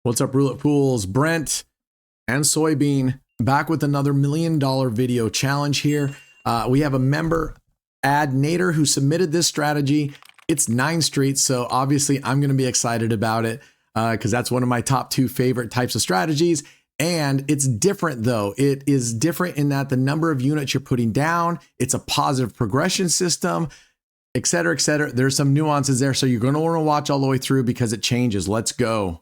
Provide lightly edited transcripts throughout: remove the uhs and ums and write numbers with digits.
What's up, Roulette Pools? Brent and Soybean back with another $1 million video challenge here. We have a member, Ad Nader, who submitted this strategy. It's 9 streets, so obviously I'm going to be excited about it because that's one of my top 2 favorite types of strategies. And it's different though. It is different in that the number of units you're putting down, it's a positive progression system, et cetera, et cetera. There's some nuances there, so you're going to want to watch all the way through because it changes. Let's go.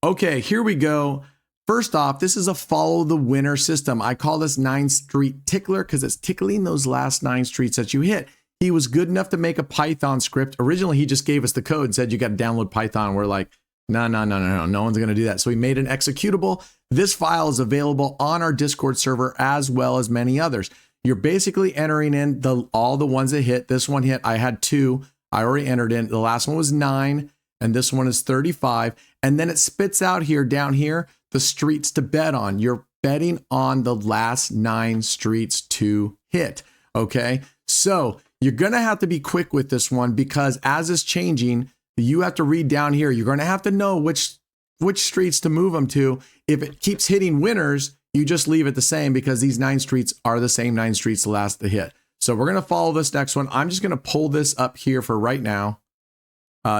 Okay, here we go. First off, this is a follow the winner system. I call this 9 street tickler because it's tickling those last 9 streets that you hit. He was good enough to make a Python script. Originally, he just gave us the code and said you got to download Python. We're like, no one's going to do that. So we made an executable. This file is available on our Discord server as well as many others. You're basically entering in all the ones that hit. This one hit. I had 2. I already entered in. The last one was 9. And this one is 35. And then it spits out here, down here, the streets to bet on. You're betting on the last 9 streets to hit. Okay. So you're going to have to be quick with this one because as it's changing, you have to read down here. You're going to have to know which streets to move them to. If it keeps hitting winners, you just leave it the same because these 9 streets are the same 9 streets the last to hit. So we're going to follow this next one. I'm just going to pull this up here for right now.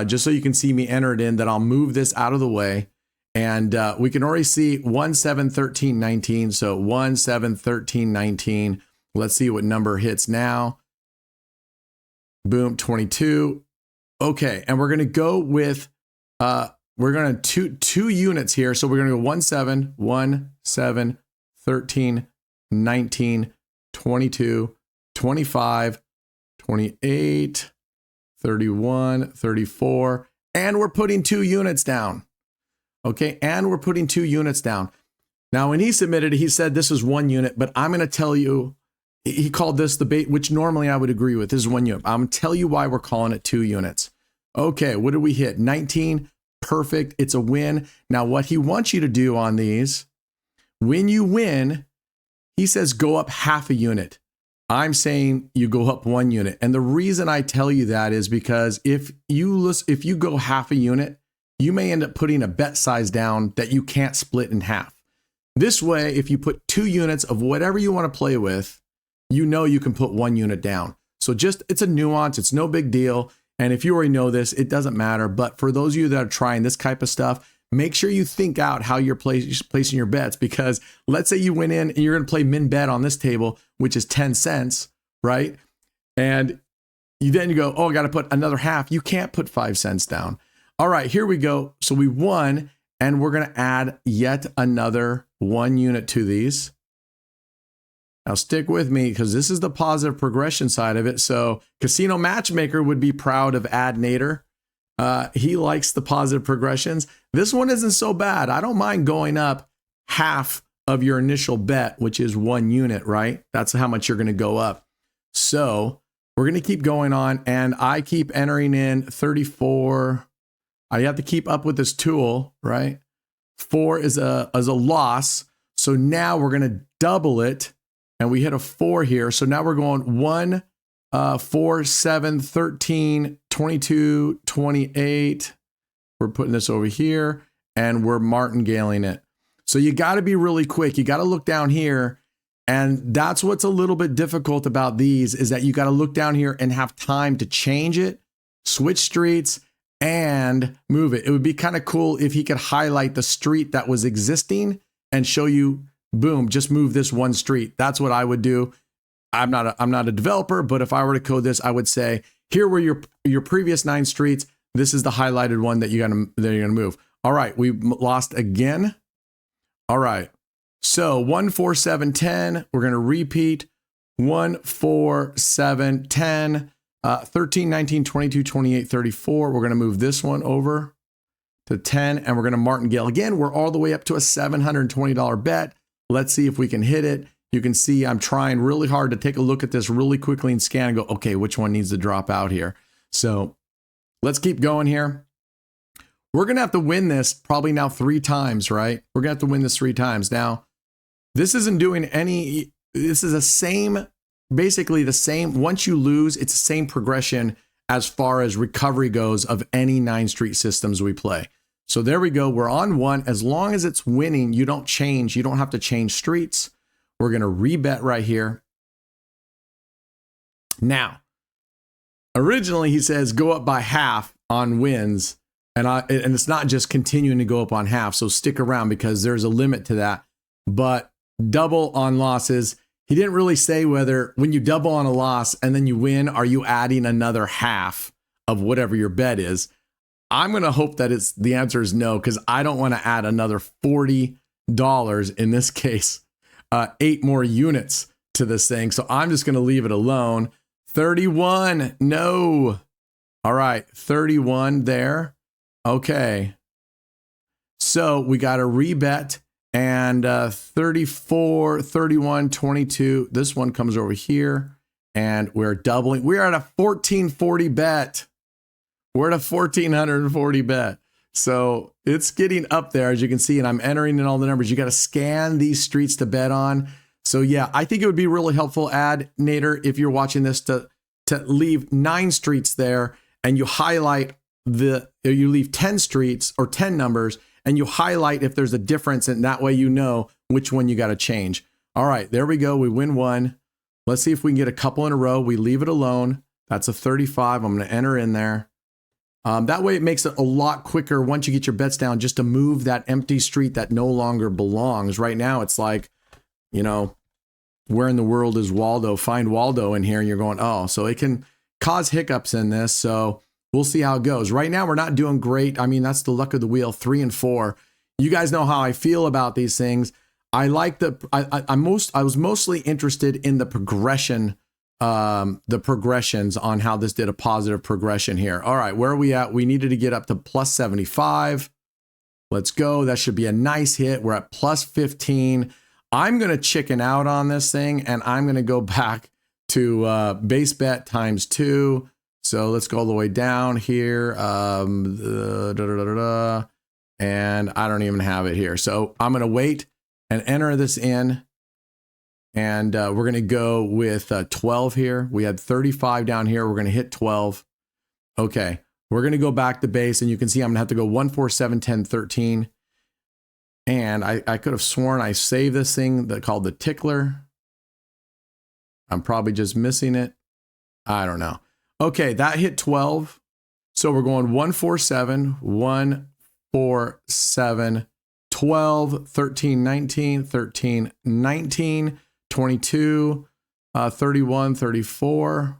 Just so you can see me enter it in, that I'll move this out of the way. And we can already see 1, 7, 13, 19. So 1, 7, 13, 19. Let's see what number hits now. Boom, 22. Okay, and we're going to go with, we're going to two units here. So we're going to go 1, 7, 1, 7, 13, 19, 22, 25, 28, 31, 34, and we're putting 2 units down. Okay, and we're putting 2 units down. Now, when he submitted it, he said this is 1 unit, but I'm going to tell you, he called this the bait, which normally I would agree with. This is 1 unit. I'm going to tell you why we're calling it 2 units. Okay, what did we hit? 19, perfect. It's a win. Now, what he wants you to do on these, when you win, he says go up half a unit. I'm saying you go up 1 unit. And the reason I tell you that is because if you go half a unit, you may end up putting a bet size down that you can't split in half. This way, if you put 2 units of whatever you want to play with, you know you can put 1 unit down. So it's a nuance. It's no big deal. And if you already know this, it doesn't matter. But for those of you that are trying this type of stuff, make sure you think out how you're placing your bets, because let's say you went in and you're going to play min bet on this table, which is 10 cents, right? And you go, oh, I got to put another half. You can't put 5 cents down. All right, here we go. So we won, and we're going to add yet another 1 unit to these. Now stick with me because this is the positive progression side of it. So Casino Matchmaker would be proud of Ad Nader. He likes the positive progressions. This one isn't so bad. I don't mind going up half of your initial bet, which is 1 unit, right? That's how much you're going to go up. So we're going to keep going on, and I keep entering in 34. I have to keep up with this tool, right? 4 is a loss. So now we're going to double it, and we hit a 4 here. So now we're going 1, 4, 7, 13, 22, 28. We're putting this over here, and we're martingaling it. So you got to be really quick. You got to look down here. And that's what's a little bit difficult about these, is that you got to look down here and have time to change it, switch streets, and move it. It would be kind of cool if he could highlight the street that was existing and show you, boom, just move this 1 street. That's what I would do. I'm not a developer, but if I were to code this, I would say, here were your previous 9 streets. This is the highlighted one that you're gonna move. All right, we lost again. All right, so 1, 4, 7, 10. We're gonna repeat 1, 4, 7, 10, 13, 19, 22, 28, 34. We're gonna move this one over to 10, and we're gonna martingale again. We're all the way up to a $720 bet. Let's see if we can hit it. You can see I'm trying really hard to take a look at this really quickly and scan and go, okay, which one needs to drop out here? So let's keep going here. We're going to have to win this probably now 3 times, right? We're going to have to win this 3 times. Now, this isn't doing this is basically the same. Once you lose, it's the same progression as far as recovery goes of any 9 street systems we play. So there we go. We're on 1. As long as it's winning, you don't change. You don't have to change streets. We're going to rebet right here. Now, originally he says go up by half on wins. And it's not just continuing to go up on half. So stick around because there's a limit to that. But double on losses. He didn't really say whether when you double on a loss and then you win, are you adding another half of whatever your bet is? I'm going to hope that the answer is no, because I don't want to add another $40, in this case, 8 more units to this thing. So I'm just going to leave it alone. 31, no. All right, 31 there. Okay. So we got a rebet. And 34, 31, 22. This one comes over here and we're doubling. We're at a 1440 bet. We're at a 1440 bet. So it's getting up there, as you can see, and I'm entering in all the numbers. You got to scan these streets to bet on. So yeah, I think it would be really helpful, Nader, if you're watching this, to leave 9 streets there and you highlight you leave 10 streets or 10 numbers and you highlight if there's a difference, and that way you know which one you got to change. All right, there we go. We win 1. Let's see if we can get a couple in a row. We leave it alone. That's a 35. I'm going to enter in there. That way it makes it a lot quicker once you get your bets down, just to move that empty street that no longer belongs. Right now it's like, you know, where in the world is Waldo? Find Waldo in here, and you're going, oh, so it can cause hiccups in this. So we'll see how it goes. Right now, we're not doing great. I mean, that's the luck of the wheel, 3 and 4. You guys know how I feel about these things. I like I was mostly interested in the progression, the progressions on how this did a positive progression here. All right, where are we at? We needed to get up to plus 75. Let's go. That should be a nice hit. We're at plus 15. I'm going to chicken out on this thing, and I'm going to go back to base bet times 2. So let's go all the way down here. And I don't even have it here. So I'm going to wait and enter this in. And we're going to go with 12 here. We had 35 down here. We're going to hit 12. Okay. We're going to go back to base. And you can see I'm going to have to go 1, 4, 7, 10, 13. And I could have sworn I saved this thing called the TICKLER. I'm probably just missing it. I don't know. Okay, that hit 12. So we're going 1, 4, 7, 1, 4, 7, 12, 13, 19, 13, 19, 22, 31, 34,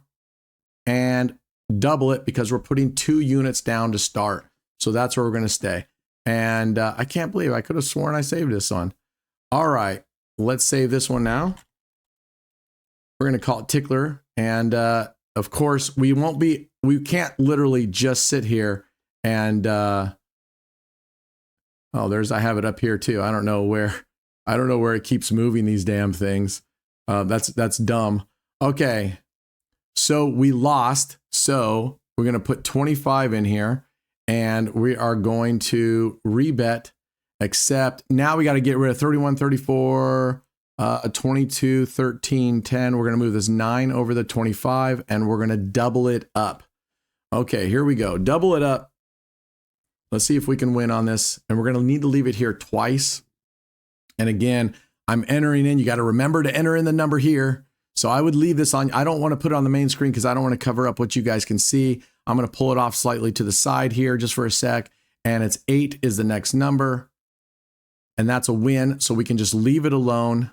and double it because we're putting 2 units down to start. So that's where we're going to stay. And I can't believe I could have sworn I saved this one. All right, let's save this one now. We're going to call it TICKLER. And of course, we can't literally just sit here and, I have it up here too. I don't know where it keeps moving these damn things. That's dumb. Okay. So we lost. So we're going to put 25 in here and we are going to rebet, except now we got to get rid of 31, 34, 22, 13, 10. We're going to move this 9 over the 25 and we're going to double it up. Okay, here we go. Double it up. Let's see if we can win on this. And we're going to need to leave it here twice. And again, I'm entering in. You got to remember to enter in the number here. So I would leave this on. I don't want to put it on the main screen because I don't want to cover up what you guys can see. I'm going to pull it off slightly to the side here just for a sec. And it's 8 is the next number. And that's a win. So we can just leave it alone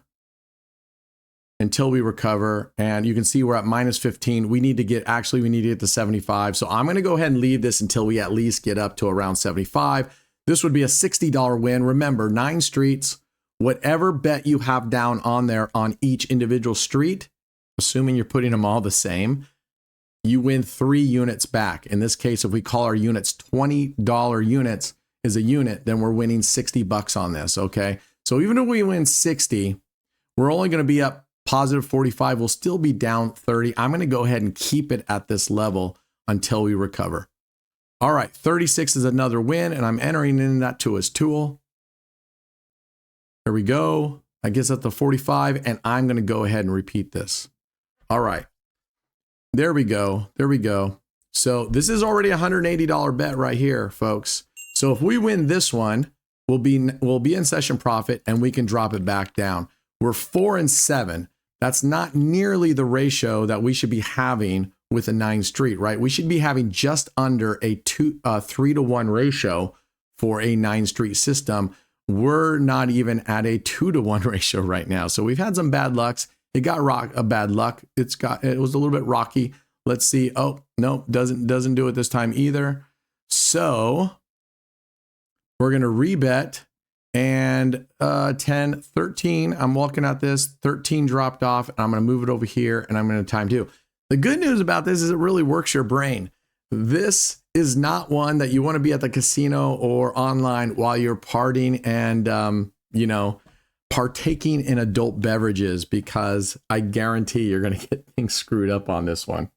until we recover. And you can see we're at minus 15. We need to get to 75. So I'm going to go ahead and leave this until we at least get up to around 75. This would be a $60 win. Remember, 9 streets, whatever bet you have down on there on each individual street, assuming you're putting them all the same, you win 3 units back. In this case, if we call our units $20 units is a unit, then we're winning $60 on this. Okay. So even if we win 60, we're only going to be up positive 45. We'll still be down 30. I'm going to go ahead and keep it at this level until we recover. All right. 36 is another win, and I'm entering in that to his tool. There we go. I guess at the 45, and I'm going to go ahead and repeat this. All right. There we go. There we go. So this is already a $180 bet right here, folks. So if we win this one, we'll be in session profit and we can drop it back down. We're 4 and 7. That's not nearly the ratio that we should be having with a 9 street, right? We should be having just under a 3-to-1 ratio for a 9 street system. We're not even at a 2-to-1 ratio right now. So we've had some bad lucks. It got a bad luck. It was a little bit rocky. Let's see. Oh, no, doesn't do it this time either. So we're going to rebet, and 10, 13. I'm looking at this. 13 dropped off, and I'm going to move it over here, and I'm going to time 2. The good news about this is it really works your brain. This is not one that you want to be at the casino or online while you're partying and, partaking in adult beverages, because I guarantee you're going to get things screwed up on this one.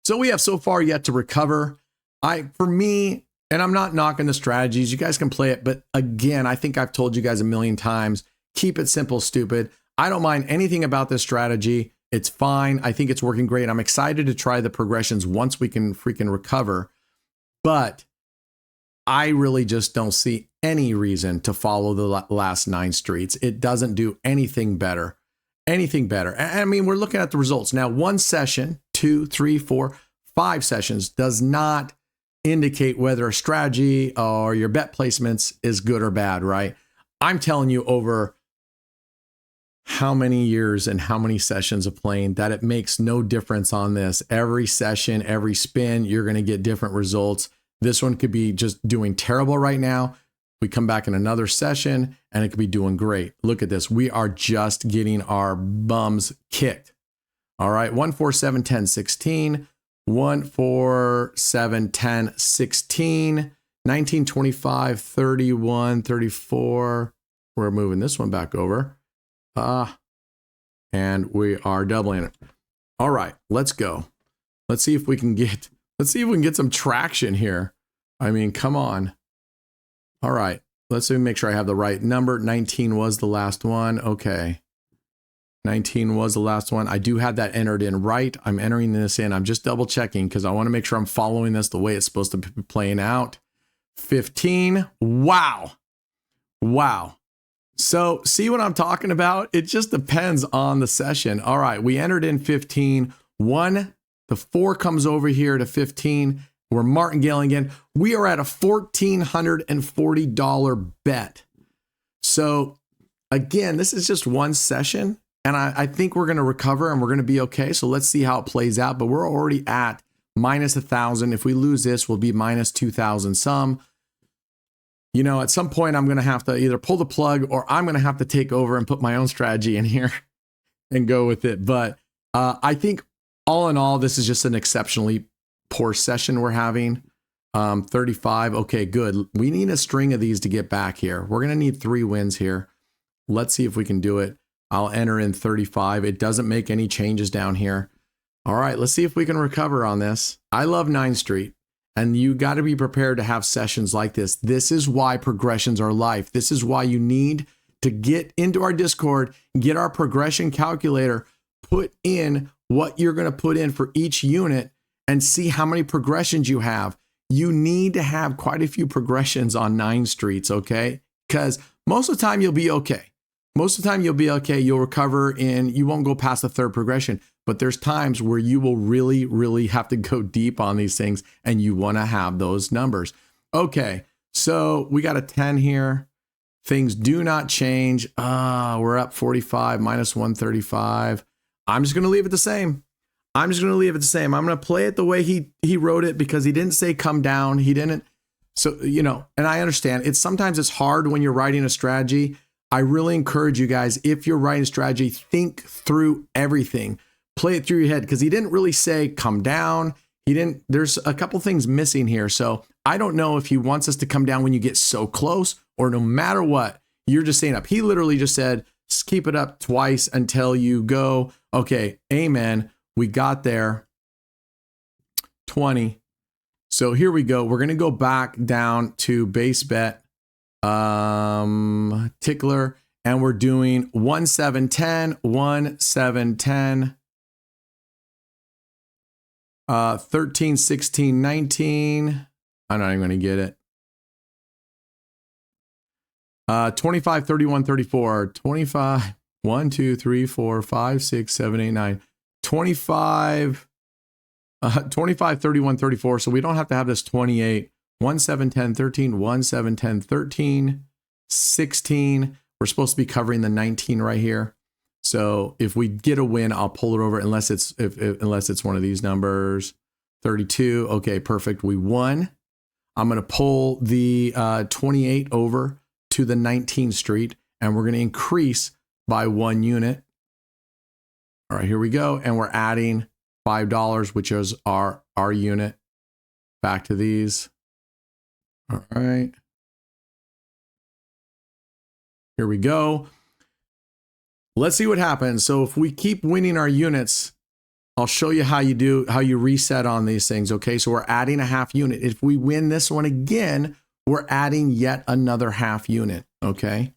So we have so far yet to recover. For me, and I'm not knocking the strategies, you guys can play it, but again, I think I've told you guys a million times, keep it simple, stupid. I don't mind anything about this strategy. It's fine. I think it's working great. I'm excited to try the progressions once we can freaking recover, but I really just don't see any reason to follow the last 9 streets. It doesn't do anything better. I mean, we're looking at the results. Now, 1 session, 2, 3, 4, 5 sessions does not indicate whether a strategy or your bet placements is good or bad, right? I'm telling you over how many years and how many sessions of playing that it makes no difference on this. Every session, every spin, you're going to get different results. This one could be just doing terrible right now. We come back in another session and it could be doing great. Look at this. We are just getting our bums kicked. All right. 1, 4, 7, 10, 16. 1, 4, 7, 10, 16. 19, 25, 31, 34. We're moving this one back over. And we are doubling it. All right, let's go. Let's see if we can get some traction here. I mean, come on. All right, let's make sure I have the right number. 19 was the last one. Okay. 19 was the last one. I do have that entered in right. I'm entering this in. I'm just double checking because I want to make sure I'm following this the way it's supposed to be playing out. 15. Wow. So see what I'm talking about? It just depends on the session. All right, we entered in 15. The 4 comes over here to 15. We're martingale again. We are at a $1,440 bet. So again, this is just 1 session, and I think we're going to recover and we're going to be okay. So let's see how it plays out. But we're already at minus 1,000. If we lose this, we'll be minus 2,000 some. You know, at some point, I'm going to have to either pull the plug or I'm going to have to take over and put my own strategy in here and go with it. But I think all in all, this is just an exceptionally poor session we're having. 35. Okay, good. We need a string of these to get back here. We're going to need 3 wins here. Let's see if we can do it. I'll enter in 35. It doesn't make any changes down here. All right, let's see if we can recover on this. I love 9 Street. And you got to be prepared to have sessions like this. This is why progressions are life. This is why you need to get into our Discord, get our progression calculator, put in what you're going to put in for each unit and see how many progressions you have. You need to have quite a few progressions on 9 streets, okay? Because most of the time you'll be okay. You'll recover and you won't go past the 3rd progression. But there's times where you will really, really have to go deep on these things and you want to have those numbers. Okay, so we got a 10 here. Things do not change. We're up 45, minus 135. I'm just going to leave it the same. I'm going to play it the way he wrote it because he didn't say come down. He didn't. So, and I understand. Sometimes it's hard when you're writing a strategy. I really encourage you guys, if you're writing a strategy, think through everything. Play it through your head because he didn't really say come down. There's a couple things missing here. So I don't know if he wants us to come down when you get so close or no matter what, you're just staying up. He literally just said, keep it up twice until you go. Okay, amen. We got there. 20. So here we go. We're going to go back down to base bet, tickler, and we're doing 1, 7, 10, 1, 7, 10. 13, 16, 19. I'm not even going to get it. 25, 31, 34. 25, 1, 2, 3, 4, 5, 6, 7, 8, 9. 25, 25, 31, 34. So we don't have to have this 28. 1, 7, 10, 13. 1, 7, 10, 13. 16. We're supposed to be covering the 19 right here. So if we get a win, I'll pull it over unless it's unless it's one of these numbers. 32. Okay, perfect. We won. I'm going to pull the 28 over to the 19th street, and we're going to increase by 1 unit. All right, here we go. And we're adding $5, which is our unit. Back to these. All right. Here we go. Let's see what happens. So if we keep winning our units, I'll show you how you reset on these things. Okay, so we're adding a half unit. If we win this one again, we're adding yet another half unit. Okay,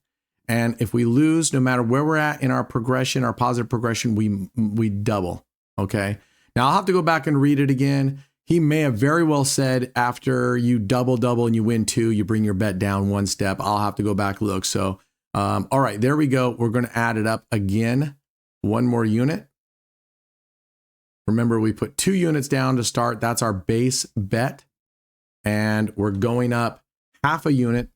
and if we lose, no matter where we're at in our progression, our positive progression, we double. Okay, now I'll have to go back and read it again. He may have very well said after you double and you win 2, you bring your bet down 1 step. I'll have to go back and look. So all right, there we go. We're going to add it up again. 1 more unit. Remember, we put 2 units down to start. That's our base bet. And we're going up half a unit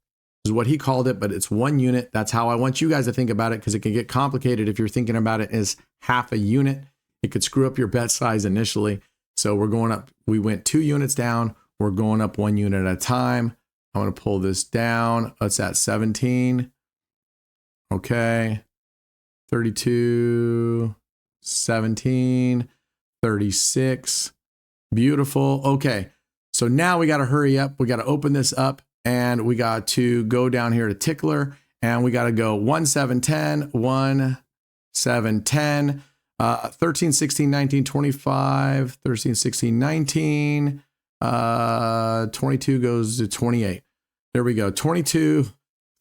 is what he called it, but it's 1 unit. That's how I want you guys to think about it, because it can get complicated if you're thinking about it as half a unit. It could screw up your bet size initially. So we're going up. We went 2 units down. We're going up 1 unit at a time. I'm going to pull this down. That's at 17. Okay, 32, 17, 36, beautiful. Okay, so now we got to hurry up. We got to open this up, and we got to go down here to Tickler, and we got to go 1, 7, 10, 1, 7, 10, 13, 16, 19, 25, 13, 16, 19, 22 goes to 28. There we go, 22,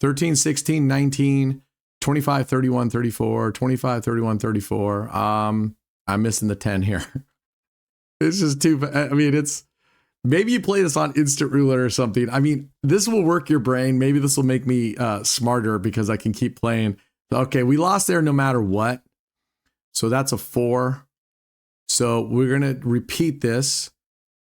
13, 16, 19, 25, 31, 34, 25, 31, 34. I'm missing the 10 here. It's just too, I mean, it's, maybe you play this on instant roulette or something. I mean, this will work your brain. Maybe this will make me smarter because I can keep playing. Okay, we lost there no matter what. So that's a 4. So we're going to repeat this.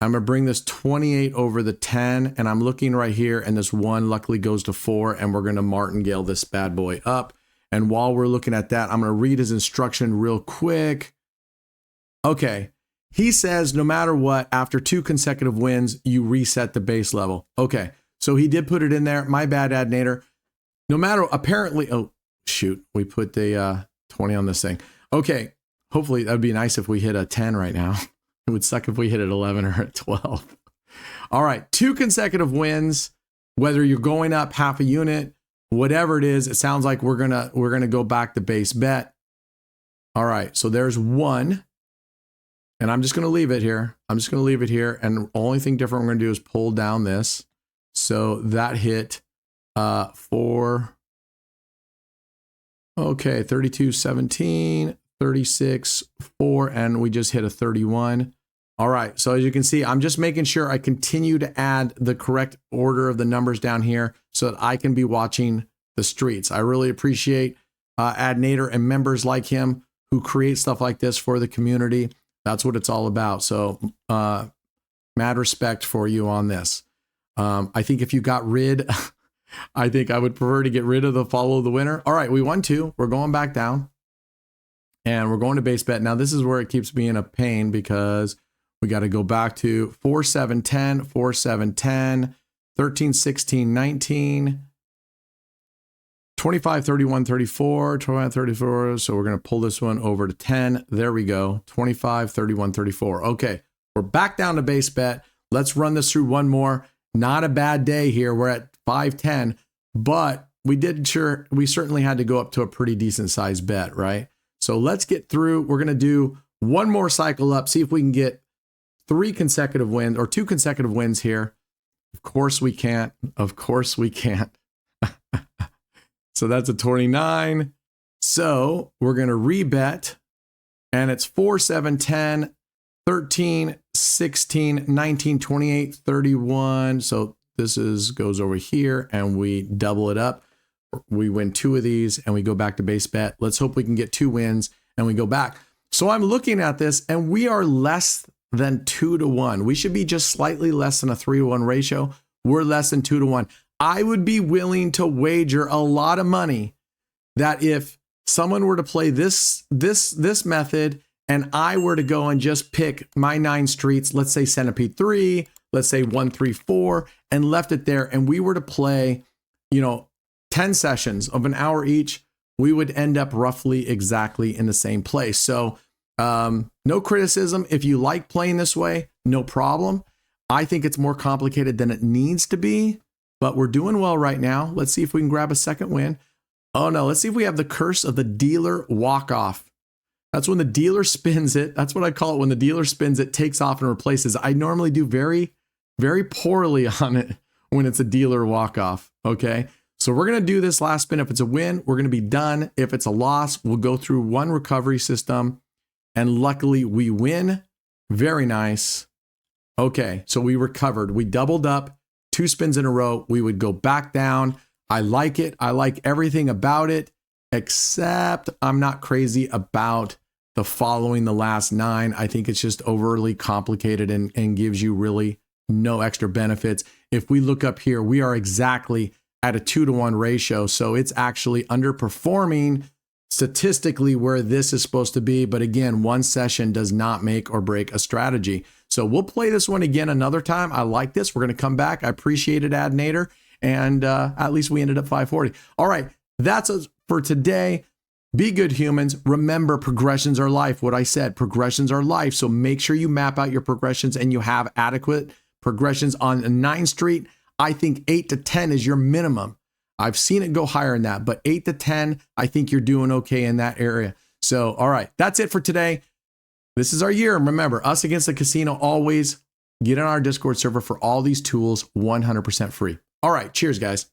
I'm going to bring this 28 over the 10, and I'm looking right here, and this 1 luckily goes to 4, and we're going to martingale this bad boy up. And while we're looking at that, I'm going to read his instruction real quick. Okay, he says no matter what, after 2 consecutive wins, you reset the base level. Okay, so he did put it in there. My bad, Adnator. No matter, apparently, oh, shoot, we put the 20 on this thing. Okay, hopefully that would be nice if we hit a 10 right now. It would suck if we hit at 11 or at 12. All right, 2 consecutive wins, whether you're going up half a unit, whatever it is, it sounds like we're gonna go back to base bet. All right, so there's 1, and I'm just gonna leave it here. I'm just gonna leave it here, and the only thing different we're gonna do is pull down this. So that hit 4. Okay, 32, 17, 36, 4, and we just hit a 31. All right, so as you can see, I'm just making sure I continue to add the correct order of the numbers down here so that I can be watching the streets. I really appreciate Adnator and members like him who create stuff like this for the community. That's what it's all about. So mad respect for you on this. I think if you got rid, I think I would prefer to get rid of the follow the winner. All right, we won 2. We're going back down. And we're going to base bet. Now, this is where it keeps me in a pain because we got to go back to 4, 7, 10, 4, 7, 10, 13, 16, 19, 25, 31, 34, 25, 34. So we're going to pull this one over to 10. There we go. 25, 31, 34. Okay, we're back down to base bet. Let's run this through one more. Not a bad day here. We're at 510, but we certainly had to go up to a pretty decent sized bet, right? So let's get through. We're going to do one more cycle up, see if we can get 3 consecutive wins or 2 consecutive wins here. Of course we can't. Of course we can't. So that's a 29. So we're going to rebet, and it's 4, 7, 10, 13, 16, 19, 28, 31. So this goes over here and we double it up. We win 2 of these and we go back to base bet. Let's hope we can get 2 wins and we go back. So I'm looking at this and we are less than 2 to 1. We should be just slightly less than a 3 to 1 ratio. We're less than 2 to 1. I would be willing to wager a lot of money that if someone were to play this method and I were to go and just pick my 9 streets, let's say Centipede 3, let's say 1, 3, 4, and left it there, and we were to play, 10 sessions of an hour each, we would end up roughly exactly in the same place. So no criticism. If you like playing this way, no problem. I think it's more complicated than it needs to be, but we're doing well right now. Let's see if we can grab a second win. Oh no, let's see if we have the curse of the dealer walk-off. That's when the dealer spins it. That's what I call it. When the dealer spins it, takes off and replaces. I normally do very, very poorly on it when it's a dealer walk-off. Okay. So we're going to do this last spin. If it's a win, we're going to be done. If it's a loss, we'll go through one recovery system. And luckily we win. Very nice. Okay. So we recovered. We doubled up 2 spins in a row. We would go back down. I like it. I like everything about it, except I'm not crazy about the following the last 9. I think it's just overly complicated and gives you really no extra benefits. If we look up here, we are exactly at a 2 to 1 ratio. So it's actually underperforming statistically where this is supposed to be. But again, one session does not make or break a strategy. So we'll play this one again another time. I like this. We're going to come back. I appreciate it, Adnator. And at least we ended up 540. All right, that's it for today. Be good humans. Remember, progressions are life. What I said, progressions are life. So make sure you map out your progressions and you have adequate progressions on 9th Street. I think 8 to 10 is your minimum. I've seen it go higher than that, but 8 to 10, I think you're doing okay in that area. So, all right, that's it for today. This is our year. Remember, us against the casino always. Get on our Discord server for all these tools, 100% free. All right, cheers, guys.